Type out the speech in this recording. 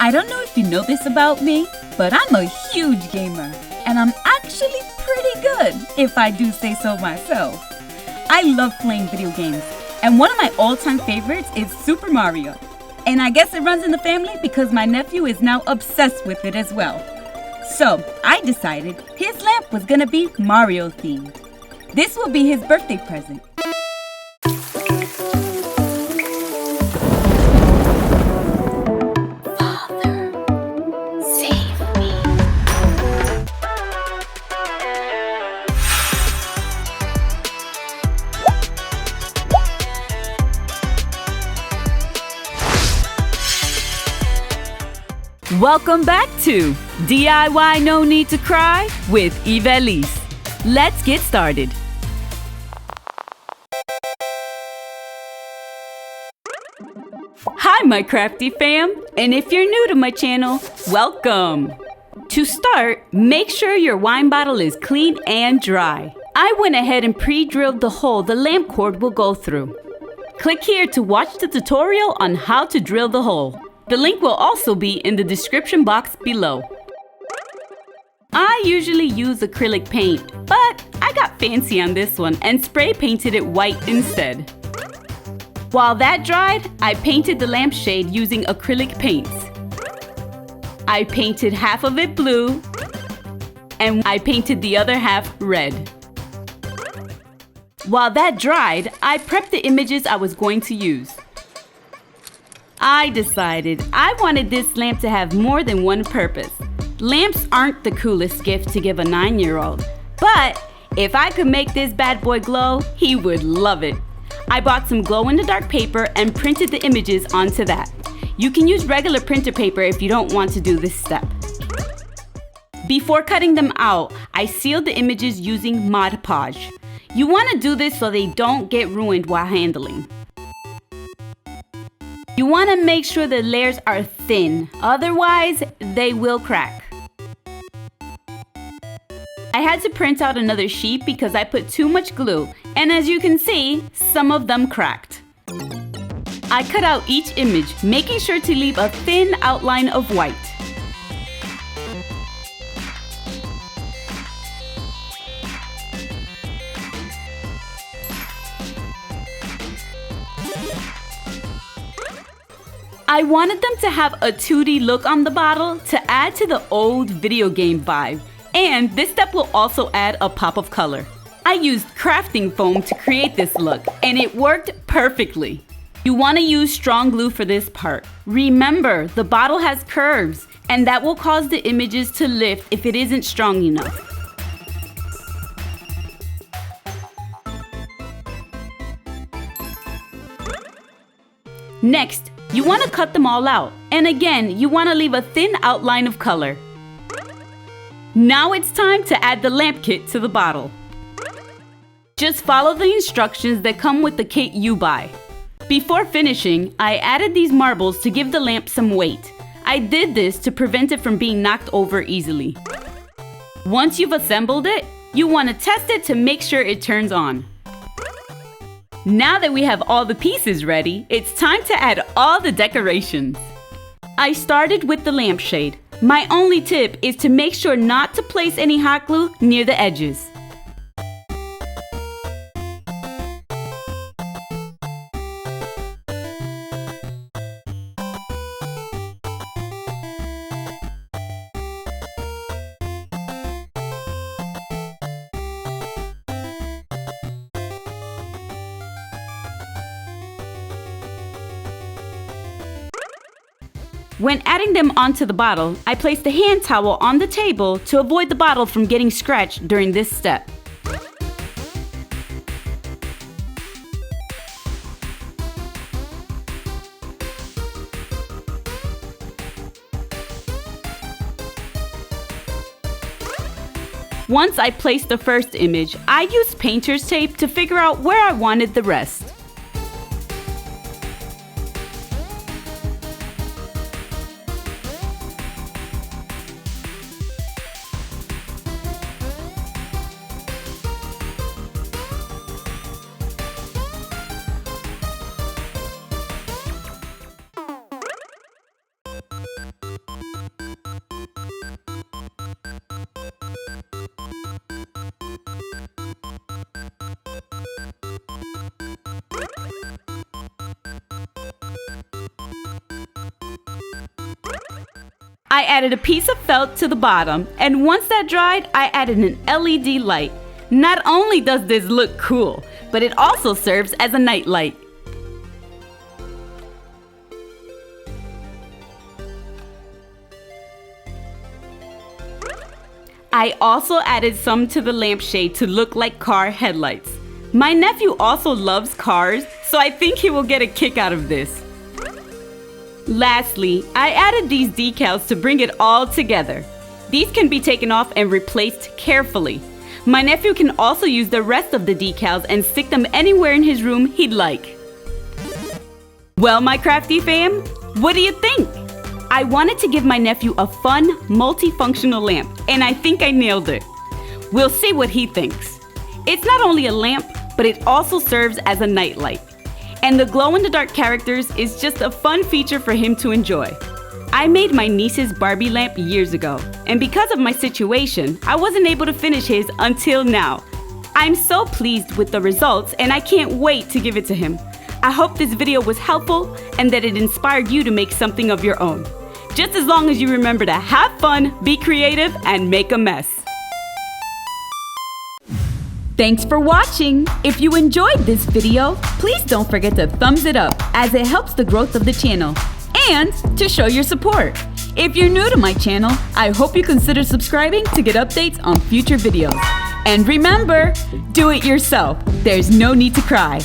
I don't know if you know this about me, but I'm a huge gamer, and I'm actually pretty good, if I do say so myself. I love playing video games, and one of my all-time favorites is Super Mario. And I guess it runs in the family because my nephew is now obsessed with it as well. So, I decided his lamp was gonna be Mario themed. This will be his birthday present. Welcome back to DIY No Need to Cry with Ivelisse. Let's get started. Hi, my crafty fam, and if you're new to my channel, welcome. To start, make sure your wine bottle is clean and dry. I went ahead and pre-drilled the hole the lamp cord will go through. Click here to watch the tutorial on how to drill the hole. The link will also be in the description box below. I usually use acrylic paint, but I got fancy on this one and spray painted it white instead. While that dried, I painted the lampshade using acrylic paints. I painted half of it blue, and I painted the other half red. While that dried, I prepped the images I was going to use. I decided I wanted this lamp to have more than one purpose. Lamps aren't the coolest gift to give a 9-year-old, but if I could make this bad boy glow, he would love it. I bought some glow-in-the-dark paper and printed the images onto that. You can use regular printer paper if you don't want to do this step. Before cutting them out, I sealed the images using Mod Podge. You want to do this so they don't get ruined while handling. You want to make sure the layers are thin, otherwise they will crack. I had to print out another sheet because I put too much glue, and as you can see, some of them cracked. I cut out each image, making sure to leave a thin outline of white. I wanted them to have a 2D look on the bottle to add to the old video game vibe, and this step will also add a pop of color. I used crafting foam to create this look, and it worked perfectly. You want to use strong glue for this part. Remember, the bottle has curves, and that will cause the images to lift if it isn't strong enough. Next, you want to cut them all out, and again, you want to leave a thin outline of color. Now it's time to add the lamp kit to the bottle. Just follow the instructions that come with the kit you buy. Before finishing, I added these marbles to give the lamp some weight. I did this to prevent it from being knocked over easily. Once you've assembled it, you want to test it to make sure it turns on. Now that we have all the pieces ready, it's time to add all the decorations. I started with the lampshade. My only tip is to make sure not to place any hot glue near the edges. When adding them onto the bottle, I placed a hand towel on the table to avoid the bottle from getting scratched during this step. Once I placed the first image, I used painter's tape to figure out where I wanted the rest. I added a piece of felt to the bottom, and once that dried, I added an LED light. Not only does this look cool, but it also serves as a night light. I also added some to the lampshade to look like car headlights. My nephew also loves cars, so I think he will get a kick out of this. Lastly, I added these decals to bring it all together. These can be taken off and replaced carefully. My nephew can also use the rest of the decals and stick them anywhere in his room he'd like. Well, my crafty fam, what do you think? I wanted to give my nephew a fun, multifunctional lamp, and I think I nailed it. We'll see what he thinks. It's not only a lamp, but it also serves as a nightlight. And the glow-in-the-dark characters is just a fun feature for him to enjoy. I made my niece's Barbie lamp years ago, and because of my situation, I wasn't able to finish his until now. I'm so pleased with the results, and I can't wait to give it to him. I hope this video was helpful and that it inspired you to make something of your own. Just as long as you remember to have fun, be creative, and make a mess. Thanks for watching! If you enjoyed this video, please don't forget to thumbs it up as it helps the growth of the channel and to show your support. If you're new to my channel, I hope you consider subscribing to get updates on future videos. And remember, do it yourself. There's no need to cry.